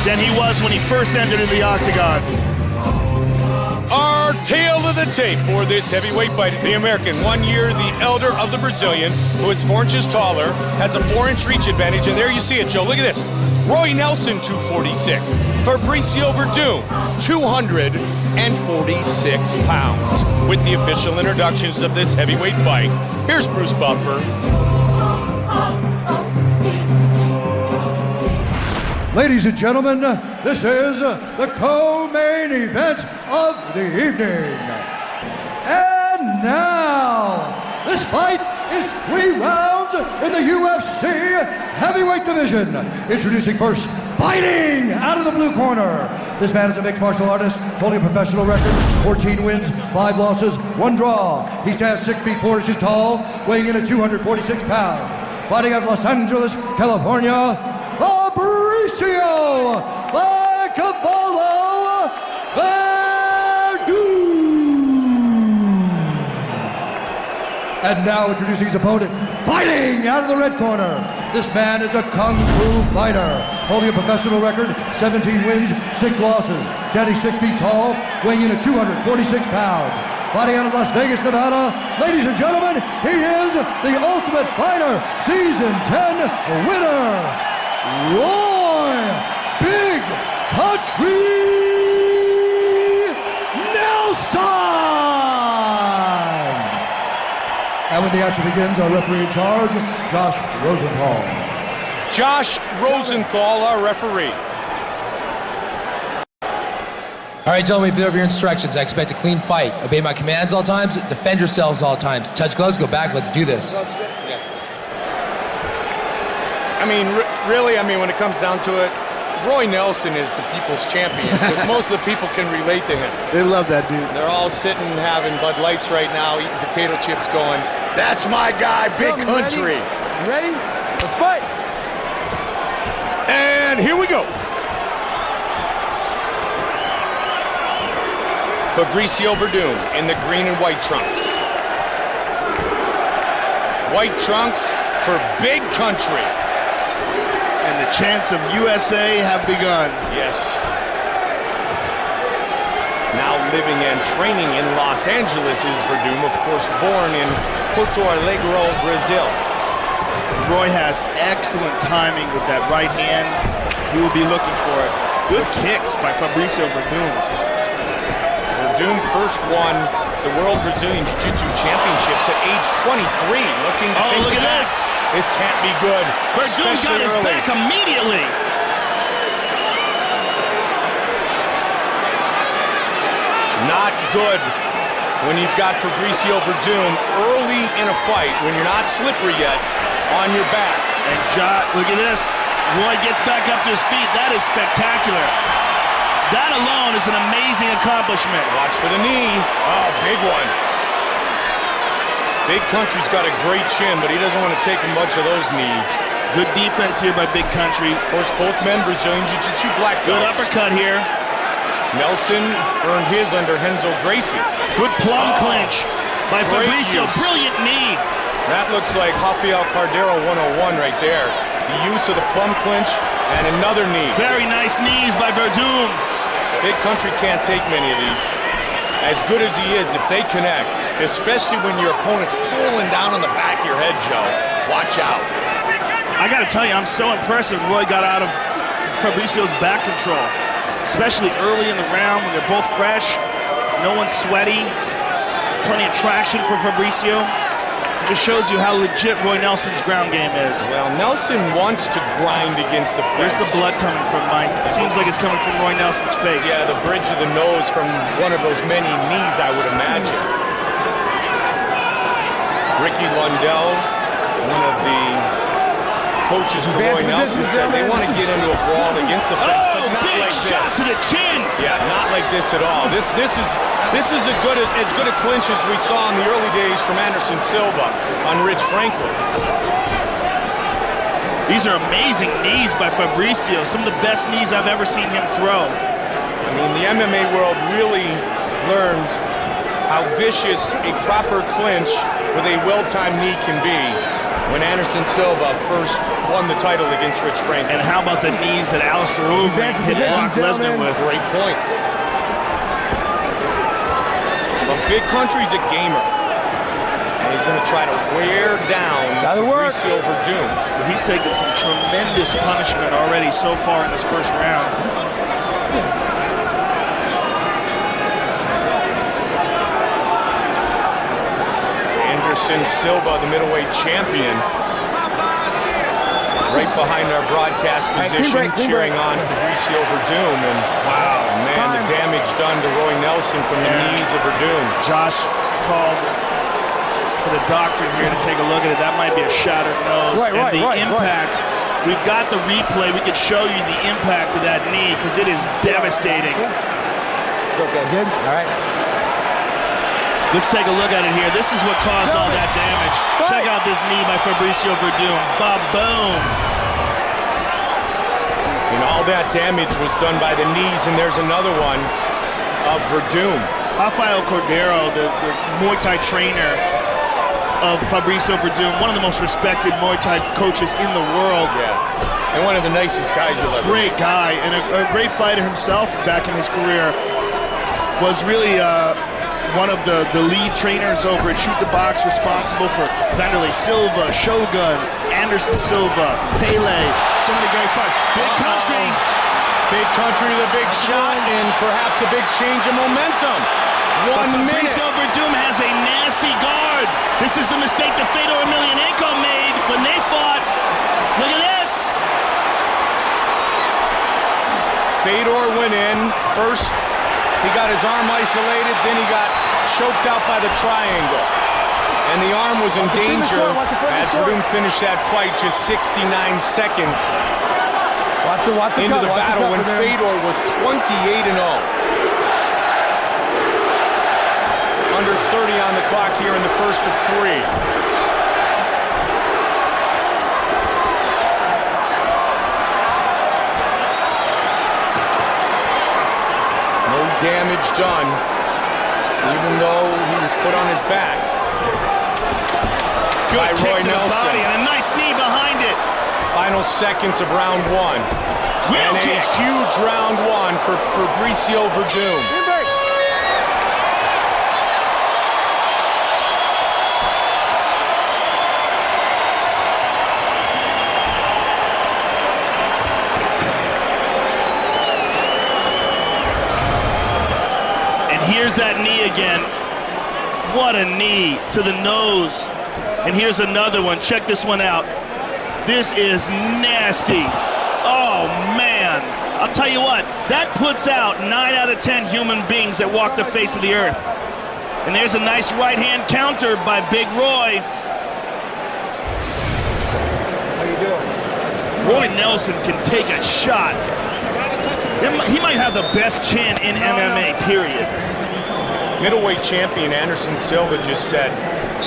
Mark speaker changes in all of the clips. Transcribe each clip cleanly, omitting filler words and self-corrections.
Speaker 1: than he was when he first entered in the octagon.
Speaker 2: Our tail of the tape for this heavyweight fight. The American, 1 year the elder of the Brazilian, who is 4 inches taller, has a 4-inch reach advantage, and there you see it, Joe. Look at this. Roy Nelson, 246. Fabricio Werdum, 246 pounds. With the official introductions of this heavyweight fight, here's Bruce Buffer.
Speaker 3: Ladies and gentlemen, this is the co-main event of the evening. And now, this fight is 3 rounds in the UFC heavyweight division. Introducing first, fighting out of the blue corner. This man is a mixed martial artist, holding a professional record, 14 wins, 5 losses, 1 draw. He stands 6 feet 4 inches tall, weighing in at 246 pounds. Fighting out of Los Angeles, California, Fabricio Werdum. And now introducing his opponent, fighting out of the red corner. This man is a kung fu fighter, holding a professional record, 17 wins, 6 losses, standing 6 feet tall, weighing in at 246 pounds. Fighting out of Las Vegas, Nevada, ladies and gentlemen, he is the Ultimate Fighter Season 10 winner, Roy Big Country Nelson! And when the action begins, our referee in charge, Josh Rosenthal.
Speaker 2: Josh Rosenthal, our referee.
Speaker 4: All right, gentlemen, we've been over your instructions. I expect a clean fight. Obey my commands all times. Defend yourselves all times. Touch gloves, go back. Let's do this.
Speaker 2: I mean, really, when it comes down to it, Roy Nelson is the people's champion because most of the people can relate to him.
Speaker 5: They love that dude.
Speaker 2: They're all sitting having Bud Lights right now, eating potato chips going, that's my guy, Big Country.
Speaker 5: Ready? Let's fight.
Speaker 2: And here we go. Fabricio Werdum in the green and white trunks. White trunks for Big Country.
Speaker 5: And the chants of USA have begun.
Speaker 2: Yes. Now living and training in Los Angeles is Werdum, of course, born in Porto Alegre, Brazil.
Speaker 5: Roy has excellent timing with that right hand. He will be looking for it. Good kicks by Fabricio Werdum.
Speaker 2: Werdum first won the World Brazilian Jiu-Jitsu Championships at age 23, looking to take
Speaker 1: look
Speaker 2: it
Speaker 1: at
Speaker 2: back.
Speaker 1: this.
Speaker 2: This can't be good.
Speaker 1: Werdum got his
Speaker 2: early.
Speaker 1: back immediately.
Speaker 2: Not good when you've got Fabricio Werdum early in a fight, when you're not slippery yet, on your back.
Speaker 1: And look at this. Roy gets back up to his feet. That is spectacular. That alone is an amazing accomplishment.
Speaker 2: Watch for the knee. Oh, big one. Big Country's got a great chin, but he doesn't want to take much of those knees.
Speaker 1: Good defense here by Big Country.
Speaker 2: Of course, both men Brazilian Jiu-Jitsu black belts.
Speaker 1: Good uppercut here.
Speaker 2: Nelson earned his under Renzo Gracie.
Speaker 1: Good plum clinch by
Speaker 2: Great
Speaker 1: Fabricio.
Speaker 2: use.
Speaker 1: Brilliant knee.
Speaker 2: That looks like Rafael Cardero 101 right there. The use of the plum clinch and another knee.
Speaker 1: Very nice knees by Werdum.
Speaker 2: Big Country can't take many of these. As good as he is, if they connect, especially when your opponent's pulling down on the back of your head, Joe, watch out.
Speaker 1: I gotta tell you, I'm so impressed that Roy got out of Fabricio's back control, especially early in the round when they're both fresh, no one's sweaty, plenty of traction for Fabricio. It just shows you how legit Roy Nelson's ground game is.
Speaker 2: Well, Nelson wants to grind against the fence.
Speaker 1: Where's the blood coming from, Mike? It seems like it's coming from Roy Nelson's face.
Speaker 2: Yeah, the bridge of the nose from one of those many knees, I would imagine. Ricky Lundell, one of the coaches to Roy Nelson, said they want to get into a brawl against the fence, but not
Speaker 1: big
Speaker 2: like
Speaker 1: shot
Speaker 2: this.
Speaker 1: to the chin.
Speaker 2: Yeah, not like this at all. This is as good a clinch as we saw in the early days from Anderson Silva on Rich Franklin.
Speaker 1: These are amazing knees by Fabricio. Some of the best knees I've ever seen him throw.
Speaker 2: I mean, the MMA world really learned how vicious a proper clinch with a well-timed knee can be. when Anderson Silva first won the title against Rich Franklin.
Speaker 5: And how about the knees that Alistair Overeem hit Brock Lesnar with?
Speaker 2: Great point. But Big Country's a gamer. And he's going to try to wear down Fabricio Werdum.
Speaker 5: He's taken some tremendous punishment already so far in this first round.
Speaker 2: Anderson Silva, the middleweight champion, right behind our broadcast position, cheering on Fabricio Werdum. And wow, man, the damage done to Roy Nelson from the knees of Werdum.
Speaker 5: Josh called for the doctor here to take a look at it. That might be a shattered nose. Impact, we've got the replay. We could show you the impact of that knee because it is devastating.
Speaker 4: Good? All right.
Speaker 5: Let's take a look at it here. This is what caused all that damage. Check out this knee by Fabricio Werdum. Ba-boom.
Speaker 2: And all that damage was done by the knees, and there's another one of Werdum.
Speaker 5: Rafael Cordero, the Muay Thai trainer of Fabricio Werdum, one of the most respected Muay Thai coaches in the world.
Speaker 2: Yeah, and one of the nicest guys you'll ever meet.
Speaker 5: Great guy, and a great fighter himself back in his career. Was really one of the lead trainers over at Shoot the Box, responsible for Mandalay Silva, Shogun, Anderson Silva, Pele, so many great fights. Big Country.
Speaker 2: Big Country, the big shot, and perhaps a big change of momentum. 1 minute.
Speaker 5: Fabricio Werdum has a nasty guard. This is the mistake that Fedor Emelianenko made when they fought. Look at this.
Speaker 2: Fedor went in first. He got his arm isolated, then he got choked out by the triangle. And the arm was in danger as Werdum finished that fight just 69 seconds into the battle when Fedor was 28-0. Under 30 on the clock here in the first of 3. Damage done, even though he was put on his back.
Speaker 5: Good
Speaker 2: by
Speaker 5: kick
Speaker 2: Roy
Speaker 5: to
Speaker 2: Nelson.
Speaker 5: The body and a nice knee behind it.
Speaker 2: Final seconds of round 1.
Speaker 5: Wheel
Speaker 2: and
Speaker 5: kick.
Speaker 2: A huge round 1 for Fabricio Werdum.
Speaker 5: Here's that knee again. What a knee to the nose. And here's another one. Check this one out. This is nasty. Oh, man. I'll tell you what, that puts out 9 out of 10 human beings that walk the face of the earth. And there's a nice right hand counter by Big Roy.
Speaker 4: How you doing?
Speaker 5: Roy Nelson can take a shot. He might have the best chin in MMA, period.
Speaker 2: Middleweight champion Anderson Silva just said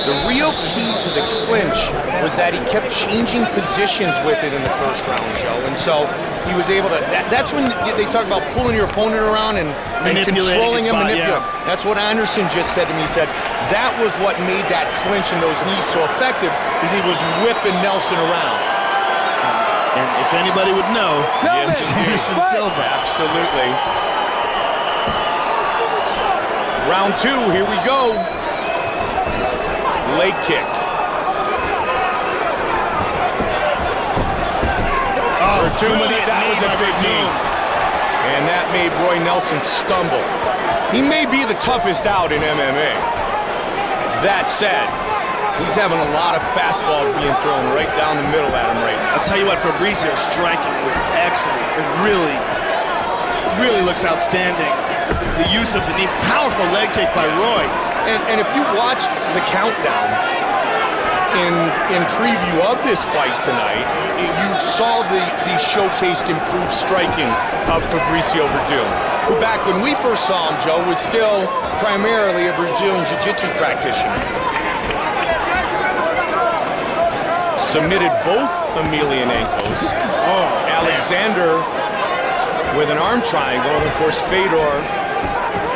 Speaker 2: the real key to the clinch was that he kept changing positions with it in the first round, Joe. And so he was able to, that's when they talk about pulling your opponent around and controlling him, manipulating. Yeah. That's what Anderson just said to me. He said that was what made that clinch and those knees so effective, is he was whipping Nelson around.
Speaker 5: And if anybody would know,
Speaker 2: yes,
Speaker 5: Anderson Silva.
Speaker 2: Absolutely. Round 2, here we go. Leg kick. That was a big knee. And that made Roy Nelson stumble. He may be the toughest out in MMA. That said, he's having a lot of fastballs being thrown right down the middle at him right now.
Speaker 5: I'll tell you what, Fabricio's striking was excellent. It really looks outstanding. The use of the knee, powerful leg kick by Roy.
Speaker 2: And if you watched the countdown in preview of this fight tonight, you saw the showcased improved striking of Fabricio Werdum, who back when we first saw him, Joe, was still primarily a Brazilian Jiu-Jitsu practitioner. Submitted both Emelianenkos. Alexander with an arm triangle, and of course Fedor,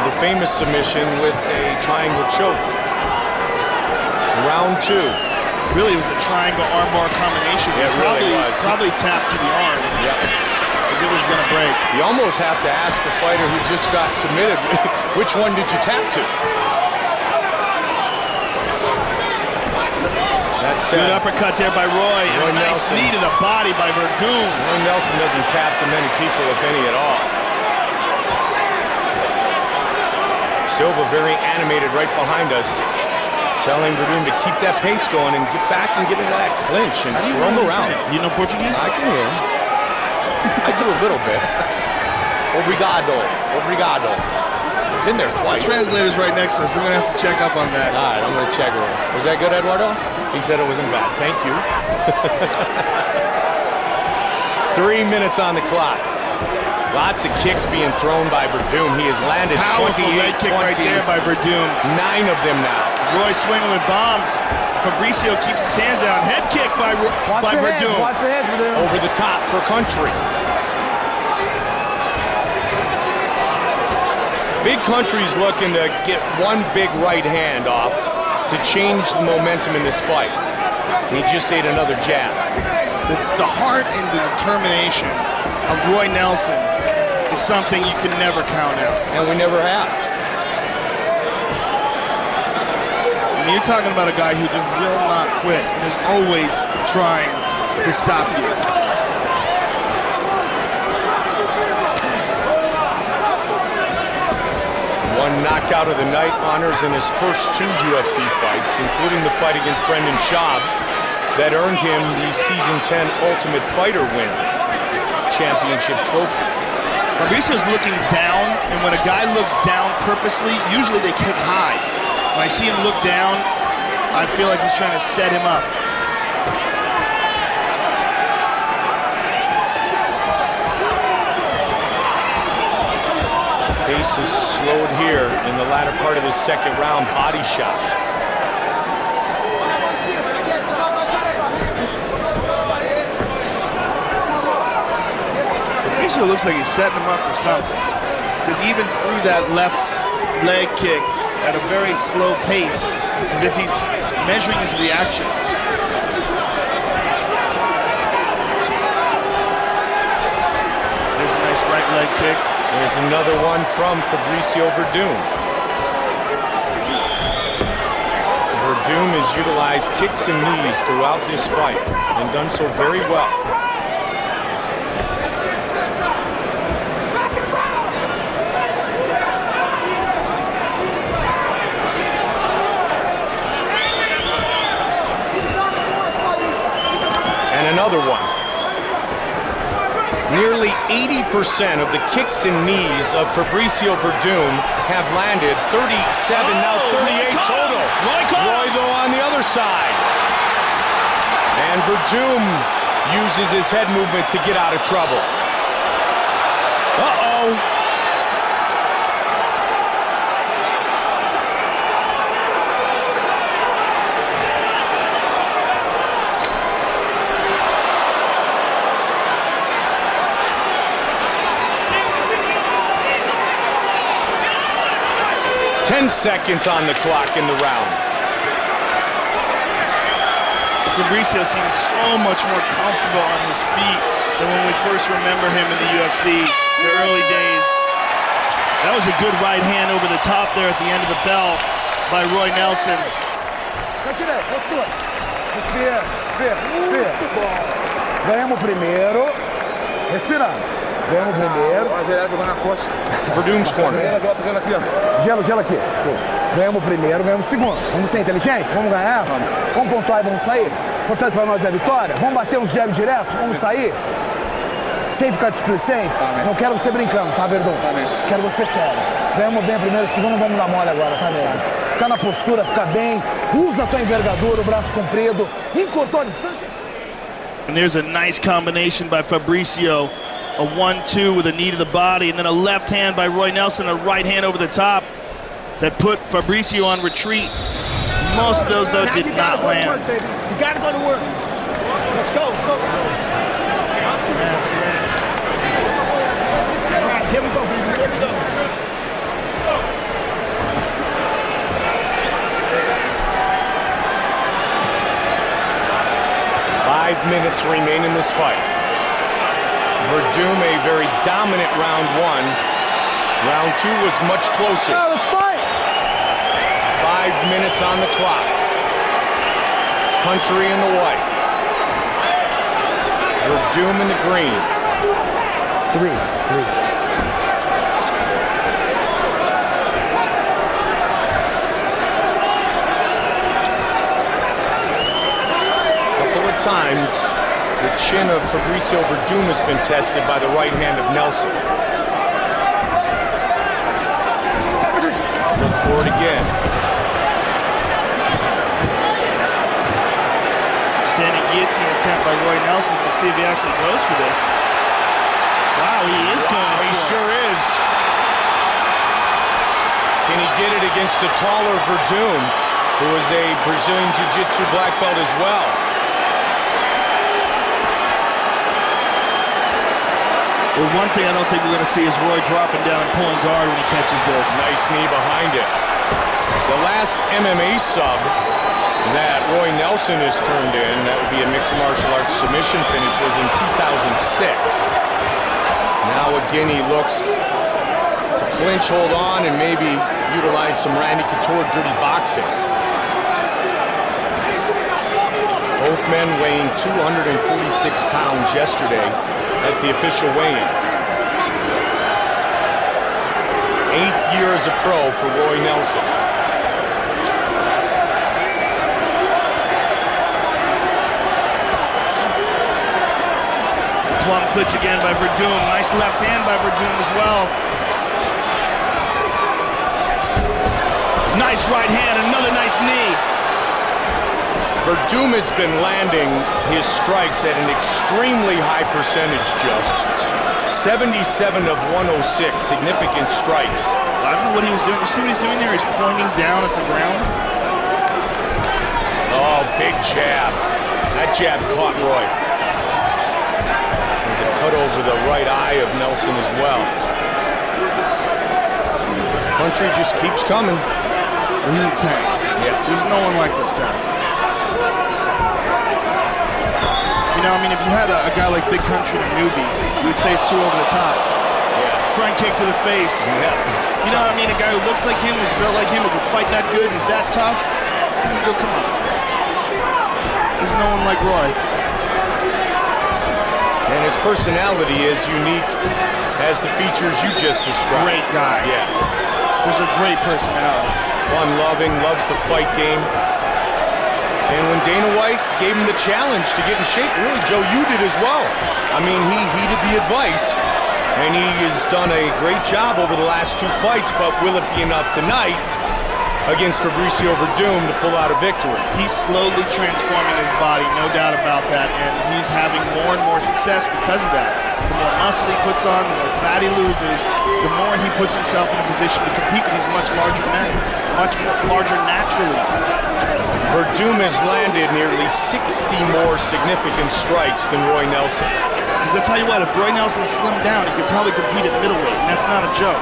Speaker 2: the famous submission with a triangle choke. Round 2.
Speaker 5: Really, it was a triangle armbar combination.
Speaker 2: Yeah, it really was.
Speaker 5: Probably tapped to the arm.
Speaker 2: Yeah.
Speaker 5: Because it was going to break.
Speaker 2: You almost have to ask the fighter who just got submitted, which one did you tap to? That's
Speaker 5: Good uppercut there by Roy. And a nice knee to the body by Werdum.
Speaker 2: Roy Nelson doesn't tap to many people, if any at all. Silva very animated right behind us, telling Werdum to keep that pace going and get back and get into that clinch and throw him around.
Speaker 5: Do you know Portuguese?
Speaker 2: I can hear him. I do a little bit. Obrigado. Obrigado. Been there twice.
Speaker 5: Translator's right next to us. We're going to have to check up on that.
Speaker 2: All right, I'm going to check it. Was that good, Eduardo? He said it wasn't bad. Thank you. 3 minutes on the clock. Lots of kicks being thrown by Werdum. He has landed 28,
Speaker 5: Powerful leg kick right there by Werdum.
Speaker 2: 9 of them now.
Speaker 5: Roy swinging with bombs. Fabricio keeps his hands out. Head kick by Werdum.
Speaker 6: Watch the heads, Werdum.
Speaker 2: Over the top for Country. Big Country's looking to get one big right hand off to change the momentum in this fight. He just ate another jab.
Speaker 5: The heart and the determination of Roy Nelson is something you can never count out.
Speaker 2: And we never have.
Speaker 5: I mean, you're talking about a guy who just will not quit and is always trying to stop you.
Speaker 2: One knockout of the night honors in his first 2 UFC fights, including the fight against Brendan Schaub that earned him the Season 10 Ultimate Fighter winner championship trophy.
Speaker 5: Fabricio's looking down, and when a guy looks down purposely, usually they kick high. When I see him look down, I feel like he's trying to set him up.
Speaker 2: Pace is slowed here in the latter part of his second round. Body shot.
Speaker 5: Fabricio looks like he's setting him up for something, because he even threw that left leg kick at a very slow pace, as if he's measuring his reactions. There's a nice right leg kick.
Speaker 2: There's another one from Fabricio Werdum. Werdum has utilized kicks and knees throughout this fight and done so very well. And another one. Nearly 80% of the kicks and knees of Fabricio Werdum have landed. 37, now 38 total. Roy, though, on the other side. And Werdum uses his head movement to get out of trouble. Uh-oh. 10 seconds on the clock in the round.
Speaker 5: Fabricio seems so much more comfortable on his feet than when we first remember him in the UFC, the early days. That was a good right hand over the top there at the end of the bell by Roy Nelson.
Speaker 6: Respira, respira, respira. Ganhamos primeiro. Respirando. Ganhamos primeiro.
Speaker 2: Werdum's corner.
Speaker 6: Gelo, gelo aqui. Ganhamos primeiro, ganhamos segundo. Vamos ser inteligentes? Vamos ganhar essa? Vamos pontuar e vamos sair? Portanto, para nós é a vitória. Vamos bater uns jabs direto? Vamos sair? Sem ficar displicente? Não quero você brincando, tá, Werdum? Quero você sério. Ganhamos bem a primeira, segundo, vamos dar mole agora, tá, velho? Ficar na postura, ficar bem. Usa a tua envergadura, o braço comprido. Encurtou a distância.
Speaker 5: And there's a nice combination by Fabricio. A 1-2 with a knee to the body, and then a left hand by Roy Nelson, a right hand over the top that put Fabricio on retreat. Most of those, though, did not land.
Speaker 6: You gotta go to work. Let's go, let's go. All right, here we go, baby. Here we go.
Speaker 2: remain in this fight. Werdum, a very dominant round one. Round two was much closer. 5 minutes on the clock. Country in the white. Werdum in the green.
Speaker 6: Three.
Speaker 2: Times, the chin of Fabricio Werdum has been tested by the right hand of Nelson. Look for it again.
Speaker 5: Standing guillotine attempt by Roy Nelson. Let's see if he actually goes for this. Wow, he is going for
Speaker 2: He
Speaker 5: it.
Speaker 2: sure is. Can he get it against the taller Werdum, who is a Brazilian Jiu-Jitsu black belt as well?
Speaker 5: Well, one thing I don't think we're going to see is Roy dropping down and pulling guard when he catches this.
Speaker 2: Nice knee behind it. The last MMA sub that Roy Nelson has turned in, that would be a mixed martial arts submission finish, was in 2006. Now again he looks to clinch, hold on, and maybe utilize some Randy Couture dirty boxing. Both men weighing 246 pounds yesterday at the official weigh-ins. 8th year as a pro for Roy Nelson.
Speaker 5: Plum clinch again by Werdum. Nice left hand by Werdum as well. Nice right hand, another nice knee.
Speaker 2: Werdum has been landing his strikes at an extremely high percentage, Joe. 77 of 106, significant strikes.
Speaker 5: I don't know what he was doing. You see what he's doing there? He's pointing down at the ground.
Speaker 2: Oh, big jab. That jab caught Roy. There's a cut over the right eye of Nelson as well. Country just keeps coming.
Speaker 5: He's a tank.
Speaker 2: Yeah.
Speaker 5: There's no one like this guy. You know, I mean, if you had a guy like Big Country and a newbie, you would say it's too over the top.
Speaker 2: Yeah.
Speaker 5: Front kick to the face.
Speaker 2: Yeah.
Speaker 5: You know what I mean? A guy who looks like him, who's built like him, who can fight that good, who's that tough. You go, come on. There's no one like Roy.
Speaker 2: And his personality is unique as the features you just described.
Speaker 5: Great guy.
Speaker 2: Yeah.
Speaker 5: There's a great personality.
Speaker 2: Fun-loving, loves the fight game. And when Dana White gave him the challenge to get in shape, really, Joe, you did as well. I mean, he heeded the advice, and he has done a great job over the last 2 fights, but will it be enough tonight against Fabricio Werdum to pull out a victory?
Speaker 5: He's slowly transforming his body, no doubt about that, and he's having more and more success because of that. The more muscle he puts on, the more fat he loses, the more he puts himself in a position to compete with these much larger men, much larger naturally.
Speaker 2: Werdum has landed nearly 60 more significant strikes than Roy Nelson.
Speaker 5: Because I tell you what, if Roy Nelson slimmed down, he could probably compete at middleweight, and that's not a joke.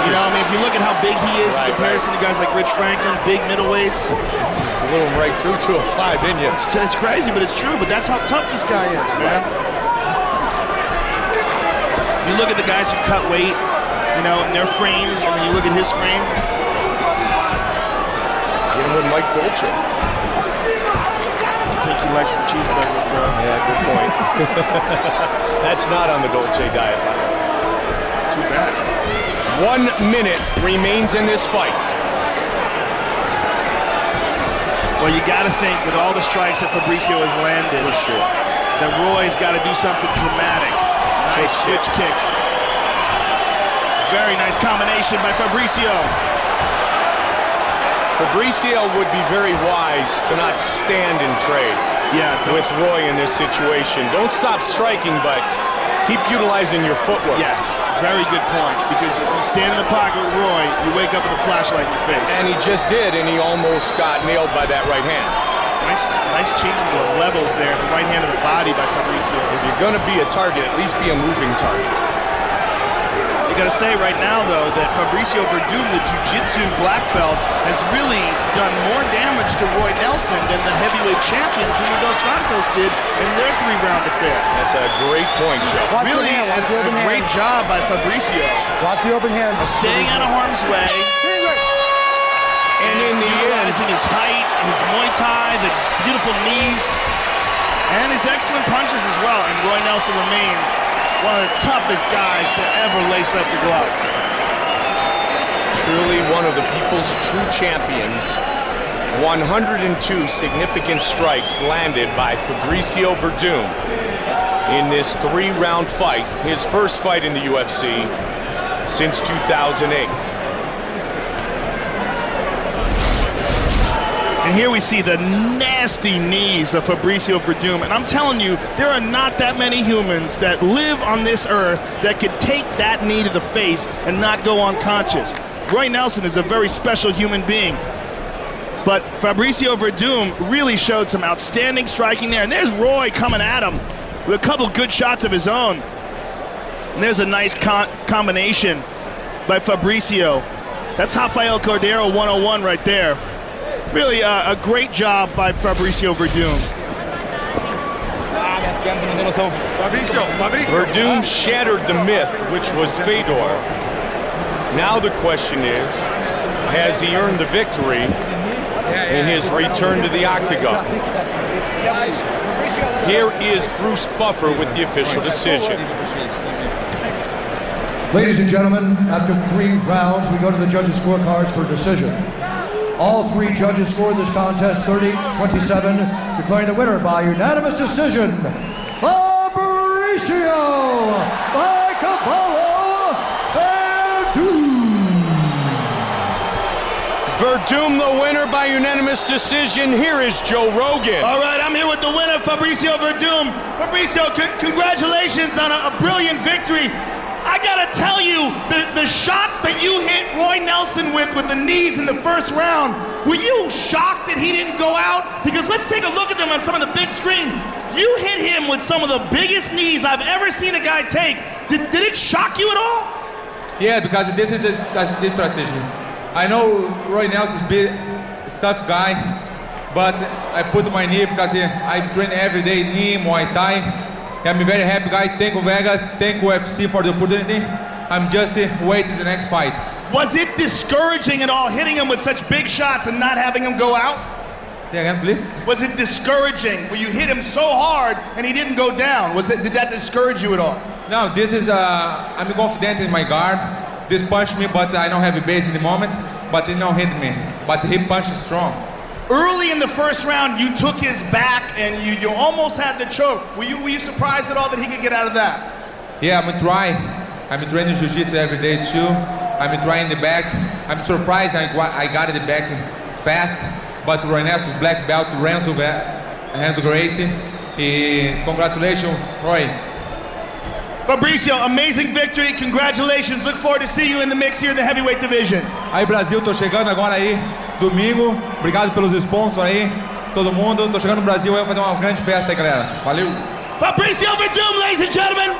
Speaker 5: You know, I mean, if you look at how big he is in comparison to guys like Rich Franklin, big middleweights.
Speaker 2: Just blew him right through to a 5, didn't you?
Speaker 5: It's crazy, but it's true. But that's how tough this guy is, man. You look at the guys who cut weight, you know, in their frames, and then you look at his frame.
Speaker 2: Get him with Mike Dolce.
Speaker 5: I think he likes some cheeseburgers, bro.
Speaker 2: Yeah, good point. That's not on the Dolce diet, by the way.
Speaker 5: Too bad.
Speaker 2: 1 minute remains in this fight.
Speaker 5: Well, you got to think with all the strikes that Fabricio has landed,
Speaker 2: For sure.
Speaker 5: that Roy's got to do something dramatic. Nice switch kick. Very nice combination by Fabricio.
Speaker 2: Fabricio would be very wise to not stand and trade with Roy in this situation. Don't stop striking, but keep utilizing your footwork.
Speaker 5: Yes, very good point. Because if you stand in the pocket with Roy, you wake up with a flashlight in your face.
Speaker 2: And he just did, and he almost got nailed by that right hand.
Speaker 5: Nice changing of levels there. The right hand of the body by Fabricio.
Speaker 2: If you're going to be a target, at least be a moving target.
Speaker 5: You gotta say right now, though, that Fabricio Werdum, the jiu-jitsu black belt, has really done more damage to Roy Nelson than the heavyweight champion Junior Dos Santos did in their 3-round affair.
Speaker 2: That's a great point, Joe.
Speaker 6: Watch your
Speaker 5: Really,
Speaker 6: hand, watch the open
Speaker 5: a great
Speaker 6: hand.
Speaker 5: job by Fabricio.
Speaker 6: Watch the open hand.
Speaker 5: Staying out of harm's way.
Speaker 2: And in the end,
Speaker 5: Utilizing his height, his Muay Thai, the beautiful knees, and his excellent punches as well. And Roy Nelson remains one of the toughest guys to ever lace up the gloves.
Speaker 2: truly one of the people's true champions. 102 significant strikes landed by Fabricio Werdum in this 3-round fight, his first fight in the UFC since 2008.
Speaker 5: And here we see the nasty knees of Fabricio Werdum. And I'm telling you, there are not that many humans that live on this earth that could take that knee to the face and not go unconscious. Roy Nelson is a very special human being. But Fabricio Werdum really showed some outstanding striking there. And there's Roy coming at him with a couple good shots of his own. And there's a nice combination by Fabricio. That's Rafael Cordeiro 101 right there. Really a great job by Fabricio Werdum.
Speaker 2: Werdum shattered the myth, which was Fedor. Now the question is, has he earned the victory in his return to the octagon? Here is Bruce Buffer with the official decision.
Speaker 3: Ladies and gentlemen, after 3 rounds, we go to the judges' scorecards for decision. All 3 judges scored this contest 30-27, declaring the winner by unanimous decision, Fabricio by Caballo Werdum.
Speaker 2: Werdum the winner by unanimous decision. Here is Joe Rogan.
Speaker 5: All right, I'm here with the winner, Fabricio Werdum. Fabricio, congratulations on a brilliant victory. I gotta tell you, the shots that you hit Roy Nelson with the knees in the first round, were you shocked that he didn't go out? Because let's take a look at them on some of the big screen. You hit him with some of the biggest knees I've ever seen a guy take. Did it shock you at all?
Speaker 7: Yeah, because this is this strategy. I know Roy Nelson is a tough guy, but I put my knee because I train every day, knee, Muay Thai. I'm very happy, guys. Thank you, Vegas. Thank you, UFC, for the opportunity. I'm just waiting the next fight.
Speaker 5: Was it discouraging at all, hitting him with such big shots and not having him go out?
Speaker 7: Say again, please.
Speaker 5: Was it discouraging where you hit him so hard and he didn't go down? Did that discourage you at all?
Speaker 7: No, this is, I'm confident in my guard. This punched me, but I don't have a base in the moment. But he don't hit me. But he punched strong.
Speaker 5: Early in the first round, you took his back and you almost had the choke. Were you surprised at all that he could get out of that?
Speaker 7: Yeah, I'm trying. I'm training jiu-jitsu every day too. I'm trying the back. I'm surprised I got the back fast. But Roy Nelson's black belt, Renzo Gracie. Congratulations, Roy.
Speaker 5: Fabricio, amazing victory. Congratulations. Look forward to seeing you in the mix here in the heavyweight division.
Speaker 7: Aí, Brasil, tô chegando agora aí, domingo. Obrigado pelos sponsors aí, todo mundo. Tô chegando no Brasil aí, vou fazer uma grande festa aí, galera. Valeu!
Speaker 5: Fabricio Werdum, ladies and gentlemen.